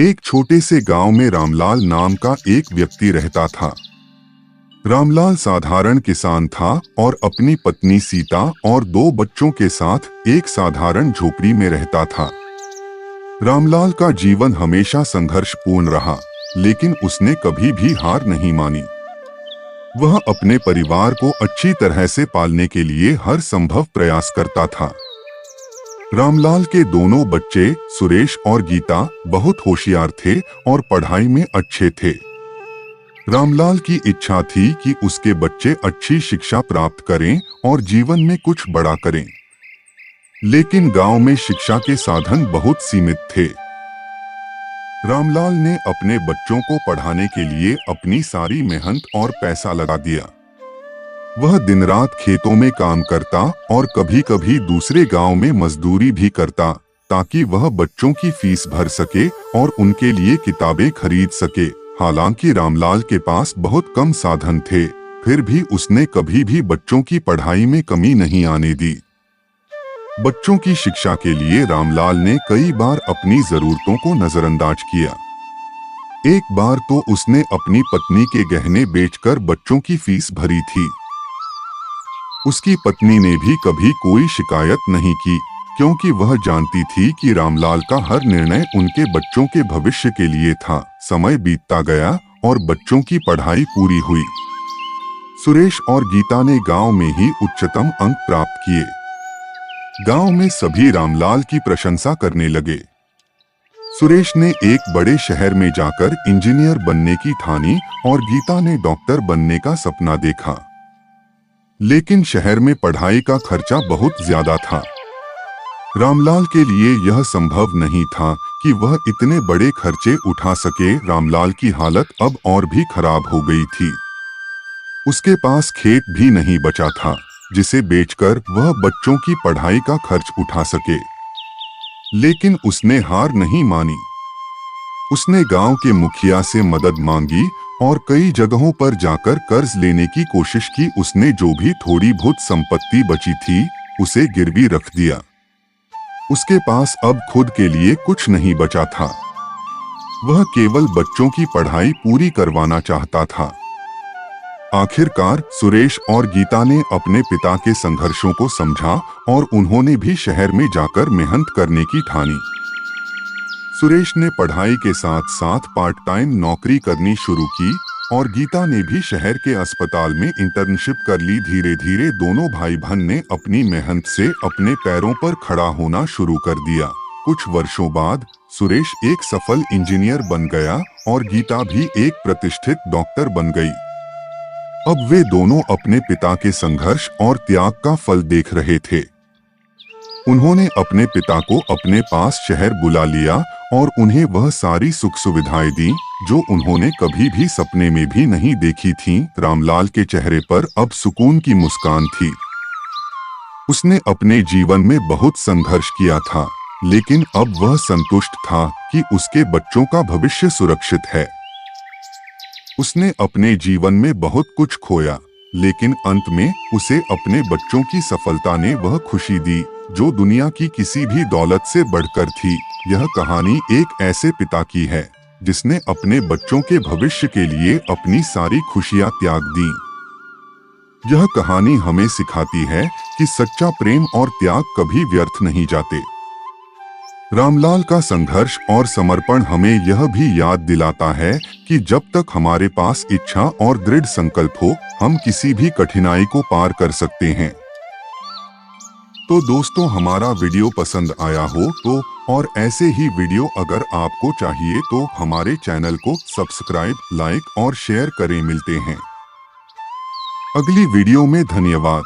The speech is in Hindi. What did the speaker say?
एक छोटे से गांव में रामलाल नाम का एक व्यक्ति रहता था। रामलाल साधारण किसान था और अपनी पत्नी सीता और 2 बच्चों के साथ एक साधारण झोपड़ी में रहता था। रामलाल का जीवन हमेशा संघर्षपूर्ण रहा, लेकिन उसने कभी भी हार नहीं मानी। वह अपने परिवार को अच्छी तरह से पालने के लिए हर संभव प्रयास करता था। रामलाल के दोनों बच्चे सुरेश और गीता बहुत होशियार थे और पढ़ाई में अच्छे थे। रामलाल की इच्छा थी कि उसके बच्चे अच्छी शिक्षा प्राप्त करें और जीवन में कुछ बड़ा करें, लेकिन गांव में शिक्षा के साधन बहुत सीमित थे। रामलाल ने अपने बच्चों को पढ़ाने के लिए अपनी सारी मेहनत और पैसा लगा दिया। वह दिन रात खेतों में काम करता और कभी-कभी दूसरे गांव में मजदूरी भी करता, ताकि वह बच्चों की फीस भर सके और उनके लिए किताबें खरीद सके। हालांकि रामलाल के पास बहुत कम साधन थे, फिर भी उसने कभी भी बच्चों की पढ़ाई में कमी नहीं आने दी। बच्चों की शिक्षा के लिए रामलाल ने कई बार अपनी जरूरतों को नजरअंदाज किया। एक बार तो उसने अपनी पत्नी के गहने बेचकर बच्चों की फीस भरी थी। उसकी पत्नी ने भी कभी कोई शिकायत नहीं की, क्योंकि वह जानती थी कि रामलाल का हर निर्णय उनके बच्चों के भविष्य के लिए था। समय बीतता गया और बच्चों की पढ़ाई पूरी हुई। सुरेश और गीता ने गांव में ही उच्चतम अंक प्राप्त किए। गांव में सभी रामलाल की प्रशंसा करने लगे। सुरेश ने एक बड़े शहर में जाकर इंजीनियर बनने की ठानी और गीता ने डॉक्टर बनने का सपना देखा। लेकिन शहर में पढ़ाई का खर्चा बहुत ज्यादा था। रामलाल के लिए यह संभव नहीं था कि वह इतने बड़े खर्चे उठा सके। रामलाल की हालत अब और भी खराब हो गई थी। उसके पास खेत भी नहीं बचा था, जिसे बेचकर वह बच्चों की पढ़ाई का खर्च उठा सके। लेकिन उसने हार नहीं मानी। उसने गांव के मुखिया से मदद मांगी और कई जगहों पर जाकर कर्ज लेने की कोशिश की। उसने जो भी थोड़ी बहुत संपत्ति बची थी, उसे गिरवी रख दिया। उसके पास अब खुद के लिए कुछ नहीं बचा था। वह केवल बच्चों की पढ़ाई पूरी करवाना चाहता था। आखिरकार सुरेश और गीता ने अपने पिता के संघर्षों को समझा और उन्होंने भी शहर में जाकर मेहनत करने की ठानी। सुरेश ने पढ़ाई के साथ साथ पार्ट टाइम नौकरी करनी शुरू की और गीता ने भी शहर के अस्पताल में इंटर्नशिप कर ली। धीरे धीरे दोनों भाई बहन ने अपनी मेहनत से अपने पैरों पर खड़ा होना शुरू कर दिया। कुछ वर्षों बाद सुरेश एक सफल इंजीनियर बन गया और गीता भी एक प्रतिष्ठित डॉक्टर बन गई। अब वे दोनों अपने पिता के संघर्ष और त्याग का फल देख रहे थे। उन्होंने अपने पिता को अपने पास शहर बुला लिया और उन्हें वह सारी सुख सुविधाएं दी जो उन्होंने कभी भी सपने में भी नहीं देखी थीं। रामलाल के चेहरे पर अब सुकून की मुस्कान थी। उसने अपने जीवन में बहुत संघर्ष किया था, लेकिन अब वह संतुष्ट था कि उसके बच्चों का भविष्य सुरक्षित है। उसने अपने जीवन में बहुत कुछ खोया, लेकिन अंत में उसे अपने बच्चों की सफलता ने वह खुशी दी जो दुनिया की किसी भी दौलत से बढ़कर थी। यह कहानी एक ऐसे पिता की है जिसने अपने बच्चों के भविष्य के लिए अपनी सारी खुशियां त्याग दी। यह कहानी हमें सिखाती है कि सच्चा प्रेम और त्याग कभी व्यर्थ नहीं जाते। रामलाल का संघर्ष और समर्पण हमें यह भी याद दिलाता है कि जब तक हमारे पास इच्छा और दृढ़ संकल्प हो, हम किसी भी कठिनाई को पार कर सकते हैं। तो दोस्तों, हमारा वीडियो पसंद आया हो तो और ऐसे ही वीडियो अगर आपको चाहिए तो हमारे चैनल को सब्सक्राइब, लाइक और शेयर करें। मिलते हैं अगली वीडियो में। धन्यवाद।